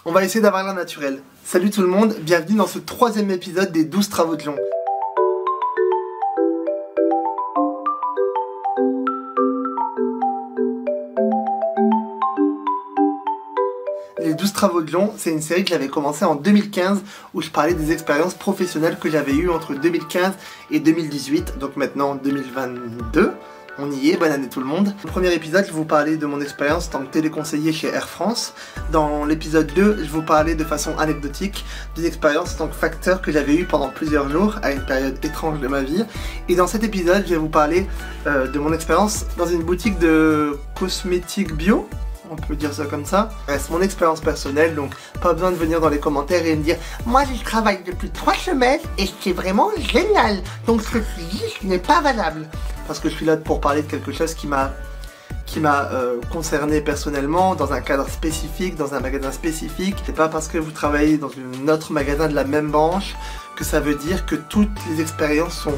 On va essayer d'avoir l'air naturel. Salut tout le monde, bienvenue dans ce 3e épisode des 12 travaux de Lyon. Les 12 travaux de Lyon, c'est une série que j'avais commencé en 2015 où je parlais des expériences professionnelles que j'avais eues entre 2015 et 2018, donc maintenant 2022. On y est, bonne année tout le monde. Dans le premier épisode, je vous parlais de mon expérience en tant que téléconseiller chez Air France. Dans l'épisode 2, je vous parlais de façon anecdotique d'une expérience en tant que facteur que j'avais eu pendant plusieurs jours à une période étrange de ma vie. Et dans cet épisode, je vais vous parler de mon expérience dans une boutique de cosmétiques bio. On peut dire ça comme ça. C'est mon expérience personnelle, donc pas besoin de venir dans les commentaires et me dire « Moi, je travaille depuis 3 semaines et c'est vraiment génial, donc ce que tu dis, ce n'est pas valable. » Parce que je suis là pour parler de quelque chose qui m'a concerné personnellement, dans un cadre spécifique, dans un magasin spécifique. C'est pas parce que vous travaillez dans un autre magasin de la même branche que ça veut dire que toutes les expériences sont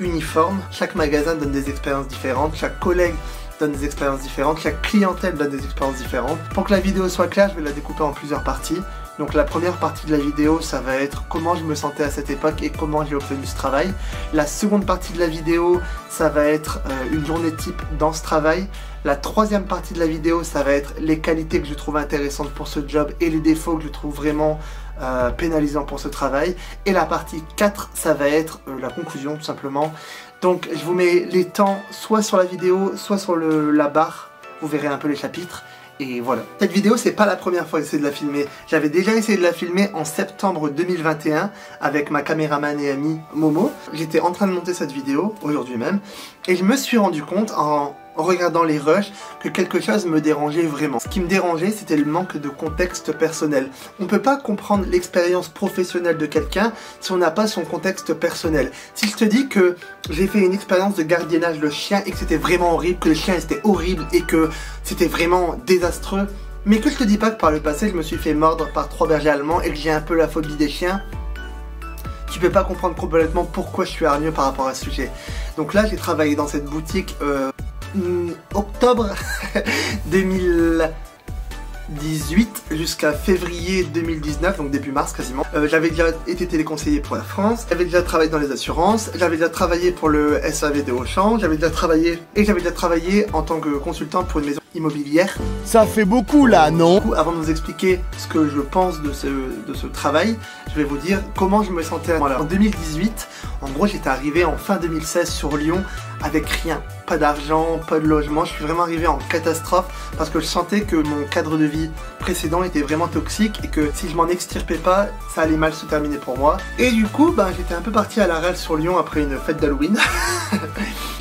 uniformes. Chaque magasin donne des expériences différentes, chaque collègue donne des expériences différentes, chaque clientèle donne des expériences différentes. Pour que la vidéo soit claire, je vais la découper en plusieurs parties. Donc la première partie de la vidéo, ça va être comment je me sentais à cette époque et comment j'ai obtenu ce travail. La seconde partie de la vidéo, ça va être une journée type dans ce travail. La troisième partie de la vidéo, ça va être les qualités que je trouve intéressantes pour ce job et les défauts que je trouve vraiment pénalisants pour ce travail. Et la partie 4, ça va être la conclusion tout simplement. Donc je vous mets les temps soit sur la vidéo, soit sur la barre. Vous verrez un peu les chapitres. Et voilà. Cette vidéo, c'est pas la première fois que j'essaie de la filmer. J'avais déjà essayé de la filmer en septembre 2021 avec ma caméraman et amie Momo. J'étais en train de monter cette vidéo, aujourd'hui même, et je me suis rendu compte en regardant les rushs que quelque chose me dérangeait vraiment. Ce qui me dérangeait, c'était le manque de contexte personnel. On peut pas comprendre l'expérience professionnelle de quelqu'un si on n'a pas son contexte personnel. Si je te dis que j'ai fait une expérience de gardiennage de chien et que c'était vraiment horrible, que le chien était horrible et que c'était vraiment désastreux, mais que je te dis pas que par le passé je me suis fait mordre par 3 bergers allemands et que j'ai un peu la phobie des chiens, tu peux pas comprendre complètement pourquoi je suis hargneux par rapport à ce sujet. Donc là, j'ai travaillé dans cette boutique octobre 2018 jusqu'à février 2019, donc début mars quasiment. J'avais déjà été téléconseiller pour la France, j'avais déjà travaillé dans les assurances, j'avais déjà travaillé pour le SAV de Auchan, j'avais déjà travaillé en tant que consultant pour une maison immobilière. Ça fait beaucoup là, non? Avant de vous expliquer ce que je pense de ce travail, je vais vous dire comment je me sentais à ce moment-là. En 2018, en gros, j'étais arrivé en fin 2016 sur Lyon avec rien, pas d'argent, pas de logement. Je suis vraiment arrivé en catastrophe parce que je sentais que mon cadre de vie précédent était vraiment toxique et que si je m'en extirpais pas, ça allait mal se terminer pour moi. Et du coup, j'étais un peu parti à la râle sur Lyon après une fête d'Halloween.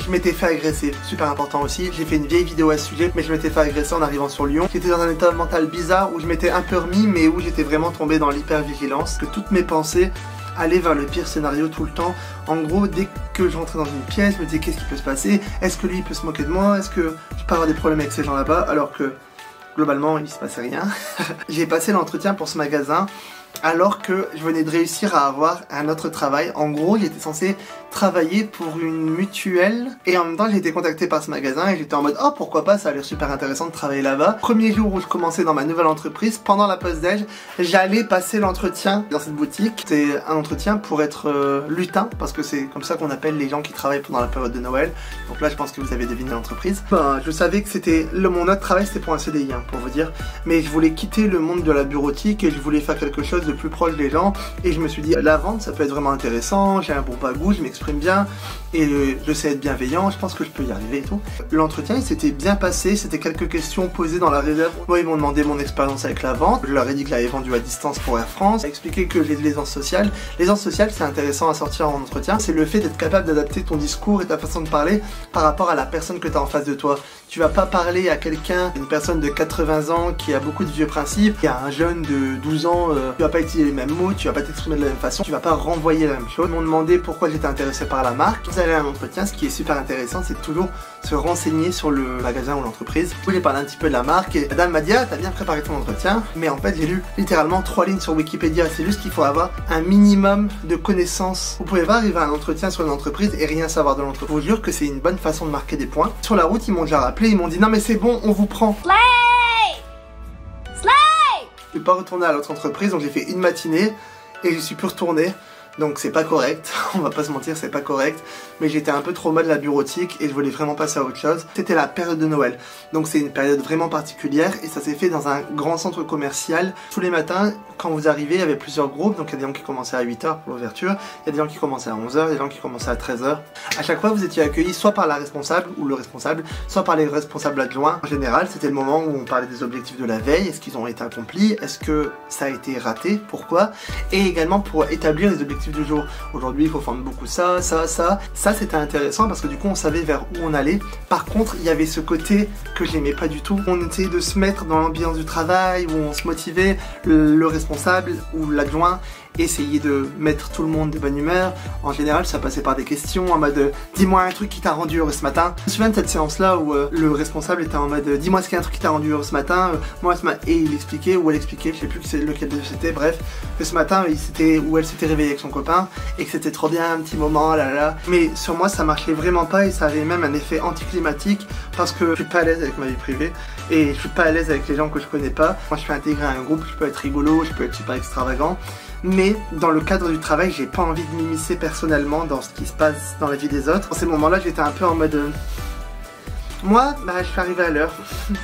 Je m'étais fait agresser, super important aussi. J'ai fait une vieille vidéo à ce sujet, mais je m'étais fait agresser en arrivant sur Lyon. J'étais dans un état mental bizarre où je m'étais un peu remis, mais où j'étais vraiment tombé dans l'hypervigilance, que toutes mes pensées aller vers le pire scénario tout le temps. En gros, dès que je rentrais dans une pièce, je me disais qu'est-ce qui peut se passer? Est-ce que lui il peut se moquer de moi? Est-ce que je peux avoir des problèmes avec ces gens là-bas? Alors que globalement il se passait rien. J'ai passé l'entretien pour ce magasin alors que je venais de réussir à avoir un autre travail. En gros, j'étais censé travailler pour une mutuelle et en même temps j'ai été contacté par ce magasin et j'étais en mode oh pourquoi pas, ça a l'air super intéressant de travailler là-bas. Premier jour où je commençais dans ma nouvelle entreprise, pendant la pause déj, j'allais passer l'entretien dans cette boutique. C'était un entretien pour être lutin parce que c'est comme ça qu'on appelle les gens qui travaillent pendant la période de Noël. Donc là je pense que vous avez deviné l'entreprise. Je savais que c'était mon autre travail, c'était pour un CDI pour vous dire, mais je voulais quitter le monde de la bureautique et je voulais faire quelque chose de plus proche des gens et je me suis dit la vente ça peut être vraiment intéressant, j'ai un bon bagou, je m'exprime bien et je sais être bienveillant, je pense que je peux y arriver et tout. L'entretien il s'était bien passé, c'était quelques questions posées dans la réserve. Moi ils m'ont demandé mon expérience avec la vente, je leur ai dit que j'avais vendu à distance pour Air France, j'ai expliqué que j'ai de l'aisance sociale. L'aisance sociale c'est intéressant à sortir en entretien, c'est le fait d'être capable d'adapter ton discours et ta façon de parler par rapport à la personne que tu as en face de toi. Tu vas pas parler à quelqu'un, une personne de 80 ans qui a beaucoup de vieux principes, qui a un jeune de 12 ans, tu vas pas utiliser les mêmes mots, tu vas pas t'exprimer de la même façon, tu vas pas renvoyer la même chose. Ils m'ont demandé pourquoi j'étais intéressé par la marque. Vous allez à un entretien, ce qui est super intéressant, c'est toujours se renseigner sur le magasin ou l'entreprise. Du coup, j'ai parlé un petit peu de la marque et la dame m'a dit ah t'as bien préparé ton entretien, mais en fait j'ai lu littéralement 3 lignes sur Wikipédia. C'est juste qu'il faut avoir un minimum de connaissances. Vous pouvez pas arriver à un entretien sur une entreprise et rien savoir de l'entreprise. Je vous jure que c'est une bonne façon de marquer des points. Sur la route ils m'ont déjà rappelé, ils m'ont dit non mais c'est bon, on vous prend. Je suis pas retourné à l'autre entreprise, donc j'ai fait une matinée et je suis plus retourné. Donc c'est pas correct, on va pas se mentir, c'est pas correct. Mais j'étais un peu trop mal de la bureautique et je voulais vraiment passer à autre chose. C'était la période de Noël, donc c'est une période vraiment particulière et ça s'est fait dans un grand centre commercial. Tous les matins, quand vous arrivez, il y avait plusieurs groupes, donc il y a des gens qui commençaient à 8h pour l'ouverture, il y a des gens qui commençaient à 11h, des gens qui commençaient à 13h. À chaque fois, vous étiez accueillis soit par la responsable ou le responsable, soit par les responsables adjoints. En général, c'était le moment où on parlait des objectifs de la veille, est-ce qu'ils ont été accomplis, est-ce que ça a été raté, pourquoi, et également pour établir les objectifs du jour. Aujourd'hui, il faut faire beaucoup ça. Ça, c'était intéressant parce que du coup, on savait vers où on allait. Par contre, il y avait ce côté que je n'aimais pas du tout. On essayait de se mettre dans l'ambiance du travail, où on se motivait, le responsable ou l'adjoint essayer de mettre tout le monde de bonne humeur. En général, ça passait par des questions en mode dis-moi un truc qui t'a rendu heureux ce matin. Je me souviens de cette séance-là où le responsable était en mode dis-moi ce qu'il y a un truc qui t'a rendu heureux ce matin. Et il expliquait ou elle expliquait, je sais plus lequel c'était, bref, que ce matin où elle s'était réveillée avec son copain et que c'était trop bien, un petit moment, là là. Mais sur moi, ça marchait vraiment pas et ça avait même un effet anticlimatique parce que je suis pas à l'aise avec ma vie privée et je suis pas à l'aise avec les gens que je connais pas. Moi, je suis intégré à un groupe, je peux être rigolo, je peux être super extravagant. Mais dans le cadre du travail, j'ai pas envie de m'immiscer personnellement dans ce qui se passe dans la vie des autres. Dans ces moments-là, j'étais un peu en mode... Moi, je suis arrivé à l'heure.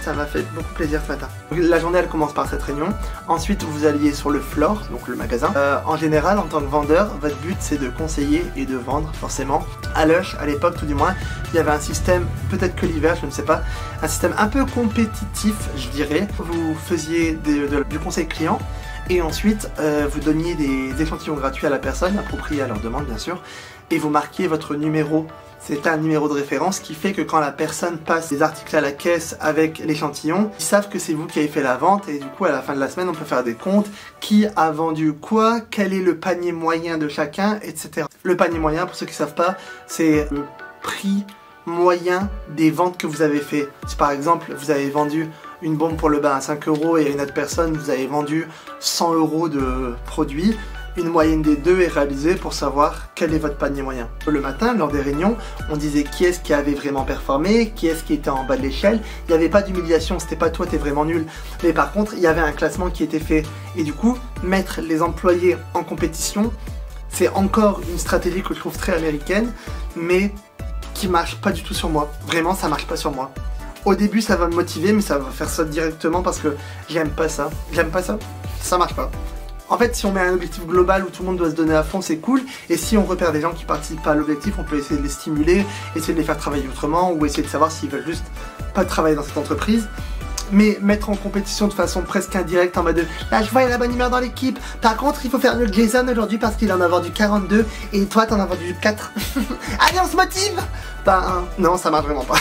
Ça m'a fait beaucoup plaisir ce matin. La journée, elle commence par cette réunion. Ensuite, vous alliez sur le floor, donc le magasin. En général, en tant que vendeur, votre but, c'est de conseiller et de vendre, forcément. À Lush, à l'époque, tout du moins, il y avait un système, peut-être que l'hiver, je ne sais pas, un système un peu compétitif, je dirais. Vous faisiez du conseil client. Et ensuite, vous donniez des échantillons gratuits à la personne, appropriés à leur demande bien sûr, et vous marquiez votre numéro. C'est un numéro de référence qui fait que quand la personne passe les articles à la caisse avec l'échantillon, ils savent que c'est vous qui avez fait la vente et du coup à la fin de la semaine on peut faire des comptes, qui a vendu quoi, quel est le panier moyen de chacun, etc. Le panier moyen, pour ceux qui ne savent pas, c'est le prix moyen des ventes que vous avez fait. Si par exemple vous avez vendu une bombe pour le bain à 5 € et à une autre personne vous avez vendu 100 € de produits, une moyenne des deux est réalisée pour savoir quel est votre panier moyen. Le matin, lors des réunions, on disait qui est-ce qui avait vraiment performé, qui est-ce qui était en bas de l'échelle. Il n'y avait pas d'humiliation, c'était pas toi t'es vraiment nul. Mais par contre, il y avait un classement qui était fait. Et du coup, mettre les employés en compétition, c'est encore une stratégie que je trouve très américaine, mais qui marche pas du tout sur moi. Vraiment, ça marche pas sur moi. Au début, ça va me motiver, mais ça va faire ça directement parce que j'aime pas ça. J'aime pas ça. Ça marche pas. En fait, si on met un objectif global où tout le monde doit se donner à fond, c'est cool. Et si on repère des gens qui participent pas à l'objectif, on peut essayer de les stimuler, essayer de les faire travailler autrement, ou essayer de savoir s'ils veulent juste pas travailler dans cette entreprise. Mais mettre en compétition de façon presque indirecte en mode de là je vois il y a la bonne humeur dans l'équipe, par contre il faut faire mieux que Jason aujourd'hui parce qu'il en a vendu 42 et toi t'en as vendu 4. Allez on se motive. Non ça marche vraiment pas.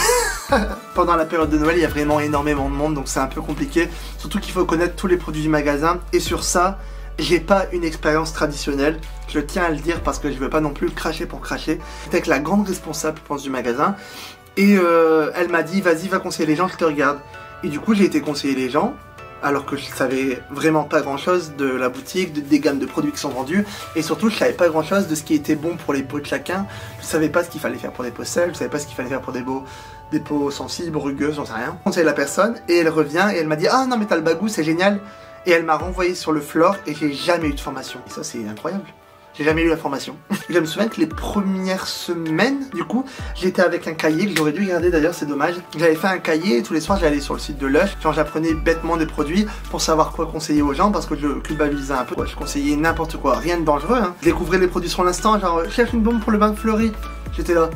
Pendant la période de Noël il y a vraiment énormément de monde donc c'est un peu compliqué, surtout qu'il faut connaître tous les produits du magasin et sur ça j'ai pas une expérience traditionnelle, je tiens à le dire parce que je veux pas non plus cracher pour cracher. J'étais avec la grande responsable je pense du magasin et elle m'a dit vas-y va conseiller les gens, je te regarde. Et du coup j'ai été conseiller les gens alors que je savais vraiment pas grand chose de la boutique, des gammes de produits qui sont vendus et surtout je savais pas grand chose de ce qui était bon pour les peaux de chacun. Je savais pas ce qu'il fallait faire pour des peaux sèches, je savais pas ce qu'il fallait faire pour des peaux sensibles, rugueuses, j'en sais rien. Je conseille la personne et elle revient et elle m'a dit ah non mais t'as le bagou c'est génial et elle m'a renvoyé sur le floor et j'ai jamais eu de formation. Et ça c'est incroyable. J'ai jamais eu la formation. Je me souviens que les premières semaines, du coup, j'étais avec un cahier que j'aurais dû garder d'ailleurs, c'est dommage. J'avais fait un cahier et tous les soirs j'allais sur le site de Lush. Genre j'apprenais bêtement des produits pour savoir quoi conseiller aux gens parce que je culpabilisais un peu. Je conseillais n'importe quoi, rien de dangereux. Hein. Je découvrais les produits sur l'instant, genre je cherche une bombe pour le bain fleuri. J'étais là.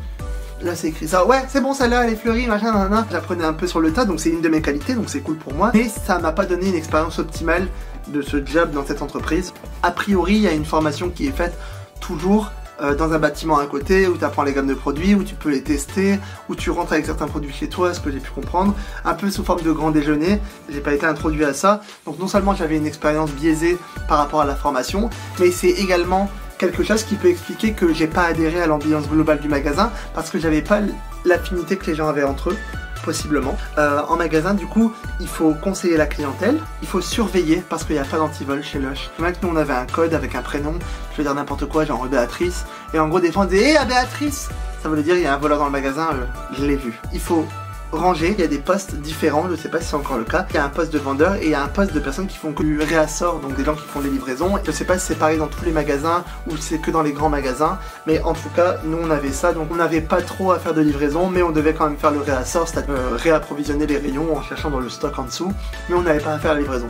Là c'est écrit ça, ouais c'est bon celle-là elle est fleurie, machin, nanana. J'apprenais un peu sur le tas donc c'est une de mes qualités donc c'est cool pour moi. Mais ça m'a pas donné une expérience optimale de ce job dans cette entreprise. A priori il y a une formation qui est faite toujours dans un bâtiment à côté où tu apprends les gammes de produits, où tu peux les tester, où tu rentres avec certains produits chez toi, ce que j'ai pu comprendre, un peu sous forme de grand déjeuner. J'ai pas été introduit à ça, donc non seulement j'avais une expérience biaisée par rapport à la formation, mais c'est également quelque chose qui peut expliquer que j'ai pas adhéré à l'ambiance globale du magasin parce que j'avais pas l'affinité que les gens avaient entre eux. Possiblement. En magasin, du coup, il faut conseiller la clientèle, il faut surveiller parce qu'il n'y a pas d'antivol chez Lush. Maintenant, nous, on avait un code avec un prénom, je veux dire n'importe quoi, genre Béatrice, et en gros, des fois, on disait hé, Béatrice! Ça voulait dire il y a un voleur dans le magasin, je l'ai vu. Il faut rangées, il y a des postes différents, je ne sais pas si c'est encore le cas. Il y a un poste de vendeur et il y a un poste de personnes qui font du réassort, donc des gens qui font des livraisons. Je ne sais pas si c'est pareil dans tous les magasins ou si c'est que dans les grands magasins, mais en tout cas, nous on avait ça, donc on n'avait pas trop à faire de livraison, mais on devait quand même faire le réassort, c'est-à-dire réapprovisionner les rayons en cherchant dans le stock en dessous, mais on n'avait pas à faire la livraison.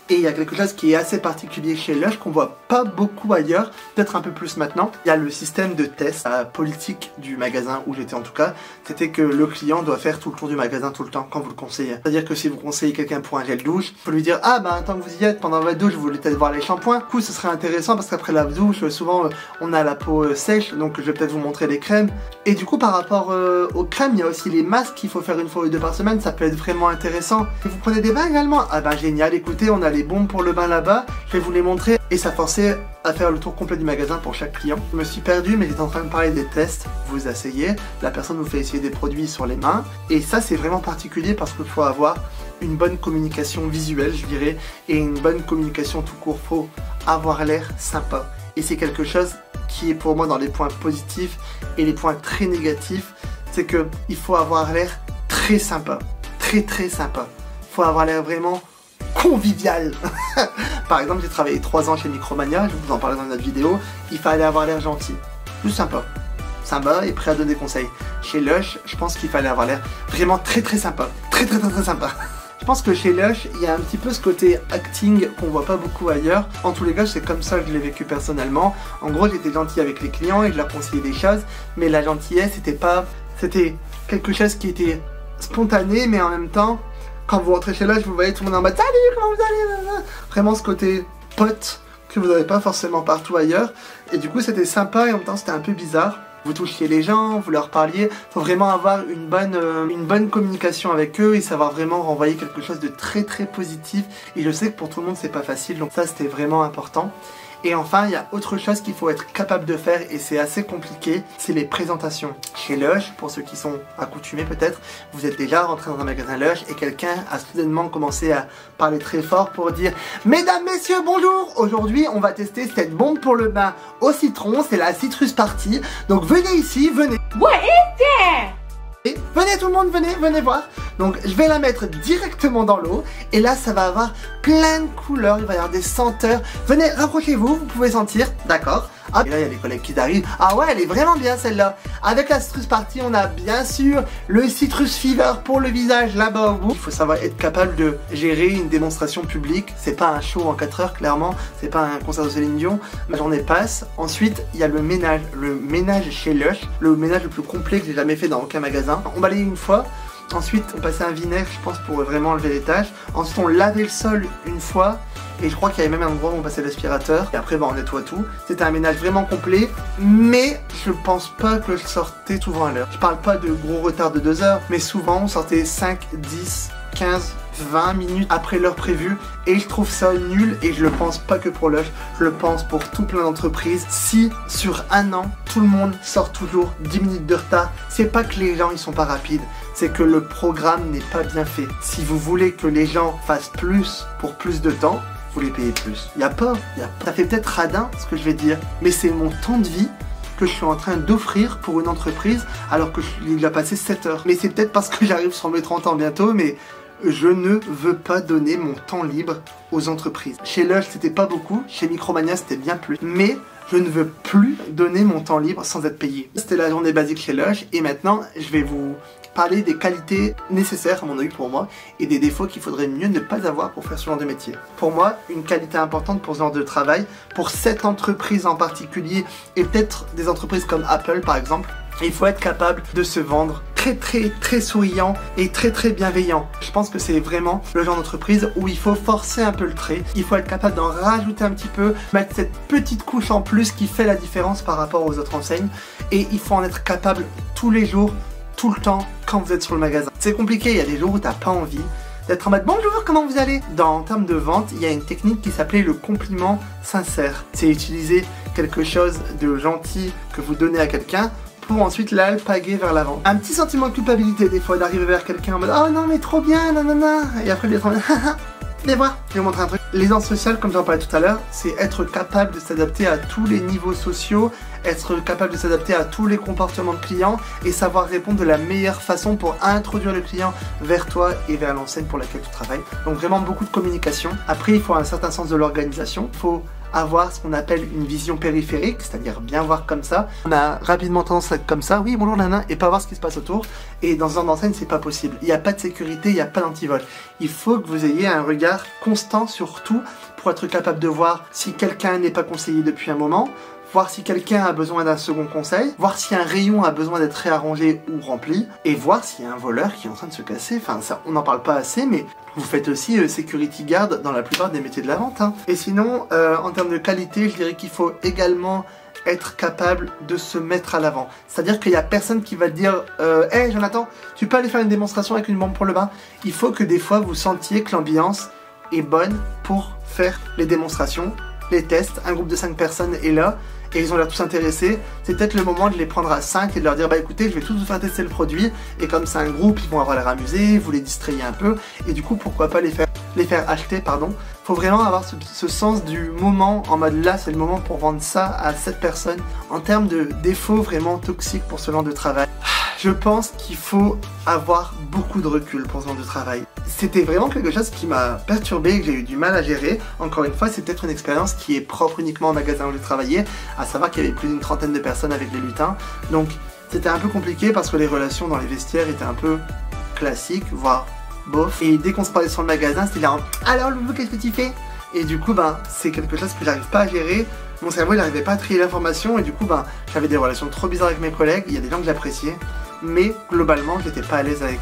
Et il y a quelque chose qui est assez particulier chez Lush qu'on voit pas beaucoup ailleurs, peut-être un peu plus maintenant. Il y a le système de test, la politique du magasin où j'étais en tout cas, c'était que le client doit faire tout le tour du magasin tout le temps quand vous le conseillez. C'est-à-dire que si vous conseillez quelqu'un pour un gel douche, il faut lui dire ah bah tant que vous y êtes pendant votre douche, vous voulez peut-être voir les shampoings. Du coup ce serait intéressant parce qu'après la douche, souvent on a la peau sèche, donc je vais peut-être vous montrer les crèmes. Et du coup par rapport aux crèmes, il y a aussi les masques qu'il faut faire 1 fois ou 2 par semaine, ça peut être vraiment intéressant. Et vous prenez des bains également? Ah bah génial, écoutez, on a les bombes pour le bain là-bas, je vais vous les montrer. Et ça forçait à faire le tour complet du magasin pour chaque client. Je me suis perdu, mais j'étais en train de parler des tests. Vous asseyez, la personne vous fait essayer des produits sur les mains. Et ça c'est vraiment particulier parce qu'il faut avoir une bonne communication visuelle, je dirais, et une bonne communication tout court. Faut avoir l'air sympa. Et c'est quelque chose qui est pour moi dans les points positifs et les points très négatifs, c'est que il faut avoir l'air très sympa, très sympa. Faut avoir l'air vraiment convivial. Par exemple, j'ai travaillé 3 ans chez Micromania, je vous en parlais dans une autre vidéo, il fallait avoir l'air gentil, plus sympa et prêt à donner des conseils. Chez Lush, je pense qu'il fallait avoir l'air vraiment très sympa, très sympa. Je pense que chez Lush, il y a un petit peu ce côté acting qu'on voit pas beaucoup ailleurs. En tous les cas, c'est comme ça que je l'ai vécu personnellement. En gros, j'étais gentil avec les clients et je leur conseillais des choses, mais la gentillesse, c'était quelque chose qui était spontané, mais en même temps, quand vous rentrez chez Lush, vous voyez tout le monde en mode salut, comment vous allez? Vraiment ce côté pote que vous n'avez pas forcément partout ailleurs. Et du coup, c'était sympa et en même temps, c'était un peu bizarre. Vous touchiez les gens, vous leur parliez. Faut vraiment avoir une bonne communication avec eux et savoir vraiment renvoyer quelque chose de très positif. Et je sais que pour tout le monde, c'est pas facile. Donc ça, c'était vraiment important. Et enfin, il y a autre chose qu'il faut être capable de faire et c'est assez compliqué, c'est les présentations. Chez Lush, pour ceux qui sont accoutumés peut-être, vous êtes déjà rentré dans un magasin Lush et quelqu'un a soudainement commencé à parler très fort pour dire « Mesdames, messieurs, bonjour! Aujourd'hui, on va tester cette bombe pour le bain au citron, c'est la Citrus Party. Donc venez ici, venez! » What is that? Et venez tout le monde, venez voir. Donc je vais la mettre directement dans l'eau et là ça va avoir plein de couleurs, il va y avoir des senteurs. Venez, rapprochez-vous, vous pouvez sentir, d'accord. Et là il y a des collègues qui arrivent. Ah ouais, elle est vraiment bien celle-là. Avec la Citrus Party, on a bien sûr le Citrus Fever pour le visage là-bas au bout. Il faut savoir être capable de gérer une démonstration publique. C'est pas un show en 4 heures clairement, c'est pas un concert de Céline Dion. La journée passe. Ensuite, il y a le ménage. Le ménage chez Lush, le ménage le plus complet que j'ai jamais fait dans aucun magasin. On balayait une fois. Ensuite, on passait un vinaigre, je pense, pour vraiment enlever les taches. Ensuite, on lavait le sol une fois. Et je crois qu'il y avait même un endroit où on passait l'aspirateur. Et après, on nettoie tout. C'était un ménage vraiment complet. Mais je pense pas que je sortais souvent à l'heure. Je parle pas de gros retard de 2 heures. Mais souvent, on sortait 5, 10, 15, 20 minutes après l'heure prévue. Et je trouve ça nul. Et je le pense pas que pour Lush. Je le pense pour tout plein d'entreprises. Si sur un an, tout le monde sort toujours 10 minutes de retard, c'est pas que les gens ils sont pas rapides. C'est que le programme n'est pas bien fait. Si vous voulez que les gens fassent plus pour plus de temps, vous les payez plus. Ça fait peut-être radin ce que je vais dire, mais c'est mon temps de vie que je suis en train d'offrir pour une entreprise alors que il a passé 7 heures. Mais c'est peut-être parce que j'arrive sur mes 30 ans bientôt, mais je ne veux pas donner mon temps libre aux entreprises. Chez Lush, c'était pas beaucoup, chez Micromania, c'était bien plus. Mais je ne veux plus donner mon temps libre sans être payé. C'était la journée basique chez Lush et maintenant, je vais vous parler des qualités nécessaires à mon avis pour moi et des défauts qu'il faudrait mieux ne pas avoir pour faire ce genre de métier. Pour moi, une qualité importante pour ce genre de travail, pour cette entreprise en particulier et peut-être des entreprises comme Apple par exemple, il faut être capable de se vendre très souriant et très bienveillant. Je pense que c'est vraiment le genre d'entreprise où il faut forcer un peu le trait, il faut être capable d'en rajouter un petit peu, mettre cette petite couche en plus qui fait la différence par rapport aux autres enseignes et il faut en être capable tous les jours, tout le temps quand vous êtes sur le magasin. C'est compliqué, il y a des jours où t'as pas envie d'être en mode bonjour, comment vous allez? En termes de vente, il y a une technique qui s'appelait le compliment sincère. C'est utiliser quelque chose de gentil que vous donnez à quelqu'un pour ensuite l'alpaguer vers l'avant. Un petit sentiment de culpabilité des fois d'arriver vers quelqu'un en mode oh non mais trop bien, nanana, et après d'être en mode Venez voir, je vais vous montrer un truc. L'aisance sociale, comme j'en parlais tout à l'heure, c'est être capable de s'adapter à tous les niveaux sociaux, être capable de s'adapter à tous les comportements de clients et savoir répondre de la meilleure façon pour introduire le client vers toi et vers l'enseigne pour laquelle tu travailles. Donc vraiment beaucoup de communication. Après, il faut un certain sens de l'organisation. Il faut avoir ce qu'on appelle une vision périphérique, c'est-à-dire bien voir comme ça. On a rapidement tendance à être comme ça, oui bonjour nana, et pas voir ce qui se passe autour. Et dans un d'enseigne, c'est pas possible. Il n'y a pas de sécurité, il n'y a pas d'antivol. Il faut que vous ayez un regard constant sur tout pour être capable de voir si quelqu'un n'est pas conseillé depuis un moment, voir si quelqu'un a besoin d'un second conseil, voir si un rayon a besoin d'être réarrangé ou rempli, et voir s'il y a un voleur qui est en train de se casser. Enfin, ça, on n'en parle pas assez, mais vous faites aussi security guard dans la plupart des métiers de la vente. Hein. Et sinon, en termes de qualité, je dirais qu'il faut également être capable de se mettre à l'avant. C'est-à-dire qu'il n'y a personne qui va te dire « Hey Jonathan, tu peux aller faire une démonstration avec une bombe pour le bain ?» Il faut que des fois vous sentiez que l'ambiance est bonne pour faire les démonstrations, les tests. Un groupe de 5 personnes est là et ils ont l'air tous intéressés. C'est peut-être le moment de les prendre à 5 et de leur dire bah écoutez, je vais tous vous faire tester le produit, et comme c'est un groupe, ils vont avoir l'air amusés, vous les distrayez un peu, et du coup pourquoi pas les faire acheter, pardon. Faut vraiment avoir ce sens du moment, en mode là c'est le moment pour vendre ça à cette personne. En termes de défauts vraiment toxiques pour ce genre de travail, je pense qu'il faut avoir beaucoup de recul pour ce genre de travail. C'était vraiment quelque chose qui m'a perturbé et que j'ai eu du mal à gérer. Encore une fois, c'est peut-être une expérience qui est propre uniquement au magasin où j'ai travaillé, à savoir qu'il y avait plus d'une trentaine de personnes avec les lutins. Donc c'était un peu compliqué parce que les relations dans les vestiaires étaient un peu classiques, voire bof. Et dès qu'on se parlait sur le magasin, c'était là « Alors Loulou, qu'est-ce que tu fais ?» Et du coup, c'est quelque chose que j'arrive pas à gérer. Mon cerveau, il n'arrivait pas à trier l'information et du coup, j'avais des relations trop bizarres avec mes collègues. Il y a des gens que j'appréciais, mais globalement, j'étais pas à l'aise avec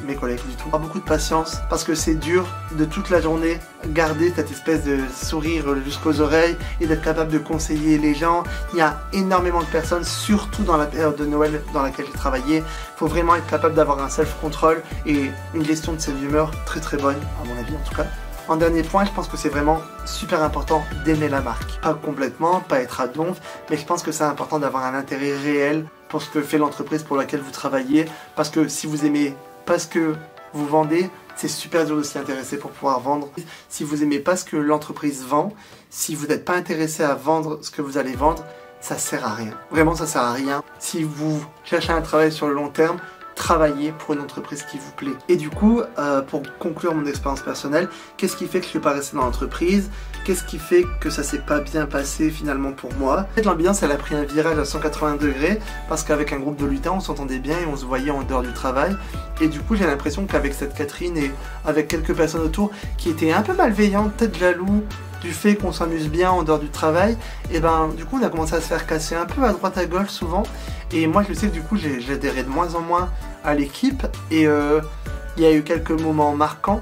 mes collègues du tout. Avoir beaucoup de patience parce que c'est dur de toute la journée garder cette espèce de sourire jusqu'aux oreilles et d'être capable de conseiller les gens. Il y a énormément de personnes, surtout dans la période de Noël dans laquelle j'ai travaillé. Il faut vraiment être capable d'avoir un self-control et une gestion de ses humeurs très très bonne, à mon avis en tout cas. En dernier point, je pense que c'est vraiment super important d'aimer la marque. Pas complètement, pas être à donf, mais je pense que c'est important d'avoir un intérêt réel pour ce que fait l'entreprise pour laquelle vous travaillez, parce que si vous aimez pas ce que vous vendez, c'est super dur de s'y intéresser pour pouvoir vendre. Si vous aimez pas ce que l'entreprise vend, si vous n'êtes pas intéressé à vendre ce que vous allez vendre, ça sert à rien. Vraiment, ça sert à rien. Si vous cherchez un travail sur le long terme, travailler pour une entreprise qui vous plaît. Et du coup, pour conclure mon expérience personnelle, qu'est-ce qui fait que je suis pas resté dans l'entreprise? Qu'est-ce qui fait que ça s'est pas bien passé finalement pour moi? En fait, l'ambiance, elle a pris un virage à 180 degrés parce qu'avec un groupe de lutins, on s'entendait bien et on se voyait en dehors du travail. Et du coup, j'ai l'impression qu'avec cette Catherine et avec quelques personnes autour qui étaient un peu malveillantes, peut-être jaloux du fait qu'on s'amuse bien en dehors du travail, et du coup on a commencé à se faire casser un peu à droite à gauche souvent, et moi je sais que du coup j'adhérais de moins en moins à l'équipe, et il y a eu quelques moments marquants,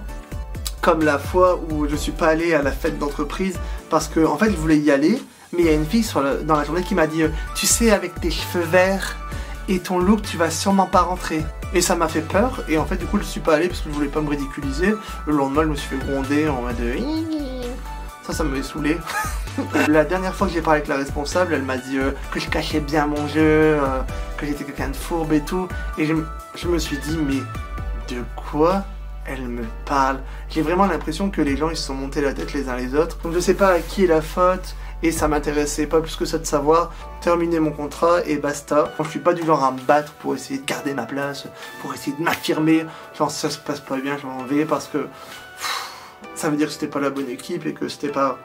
comme la fois où je suis pas allé à la fête d'entreprise parce que en fait je voulais y aller, mais il y a une fille dans la journée qui m'a dit tu sais, avec tes cheveux verts et ton look tu vas sûrement pas rentrer. Et ça m'a fait peur, et en fait du coup je suis pas allé parce que je voulais pas me ridiculiser. Le lendemain je me suis fait gronder en mode ça m'avait saoulé. La dernière fois que j'ai parlé avec la responsable, elle m'a dit que je cachais bien mon jeu, que j'étais quelqu'un de fourbe et tout. Et je me suis dit, mais de quoi elle me parle? J'ai vraiment l'impression que les gens ils se sont montés la tête les uns les autres. Donc je sais pas à qui est la faute, et ça m'intéressait pas plus que ça de savoir. Terminer mon contrat et basta. Je suis pas du genre à me battre pour essayer de garder ma place, pour essayer de m'affirmer. Genre si ça se passe pas bien, je m'en vais parce que ça veut dire que c'était pas la bonne équipe et que c'était pas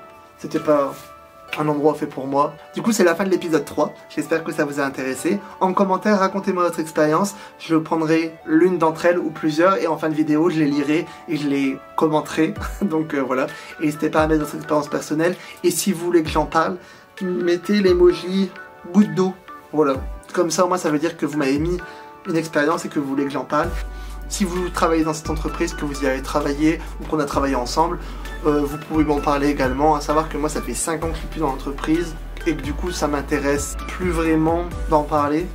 un endroit fait pour moi. Du coup, c'est la fin de l'épisode 3. J'espère que ça vous a intéressé. En commentaire, racontez-moi votre expérience. Je prendrai l'une d'entre elles ou plusieurs, et en fin de vidéo, je les lirai et je les commenterai. Donc voilà. Et n'hésitez pas à mettre votre expérience personnelle. Et si vous voulez que j'en parle, mettez l'emoji goutte d'eau. Voilà. Comme ça, au moins, ça veut dire que vous m'avez mis une expérience et que vous voulez que j'en parle. Si vous travaillez dans cette entreprise, que vous y avez travaillé ou qu'on a travaillé ensemble, vous pouvez m'en parler également. À savoir que moi ça fait 5 ans que je suis plus dans l'entreprise et que du coup ça m'intéresse plus vraiment d'en parler.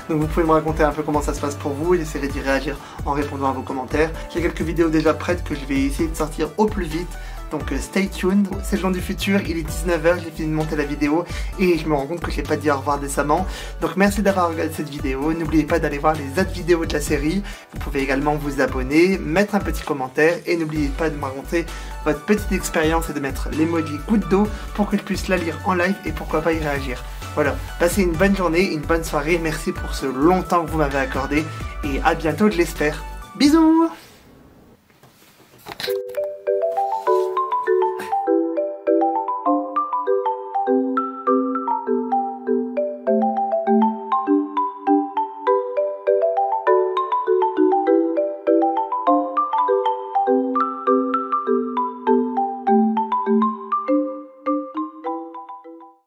Donc vous pouvez me raconter un peu comment ça se passe pour vous et j'essaierai d'y réagir en répondant à vos commentaires. J'ai quelques vidéos déjà prêtes que je vais essayer de sortir au plus vite donc stay tuned. C'est le Jean du futur, il est 19h, j'ai fini de monter la vidéo et je me rends compte que j'ai pas dit au revoir décemment. Donc merci d'avoir regardé cette vidéo, n'oubliez pas d'aller voir les autres vidéos de la série. Vous pouvez également vous abonner, mettre un petit commentaire et n'oubliez pas de me raconter votre petite expérience et de mettre l'emoji goutte d'eau pour que je puisse la lire en live et pourquoi pas y réagir. Voilà, passez une bonne journée, une bonne soirée, merci pour ce long temps que vous m'avez accordé et à bientôt je l'espère. Bisous!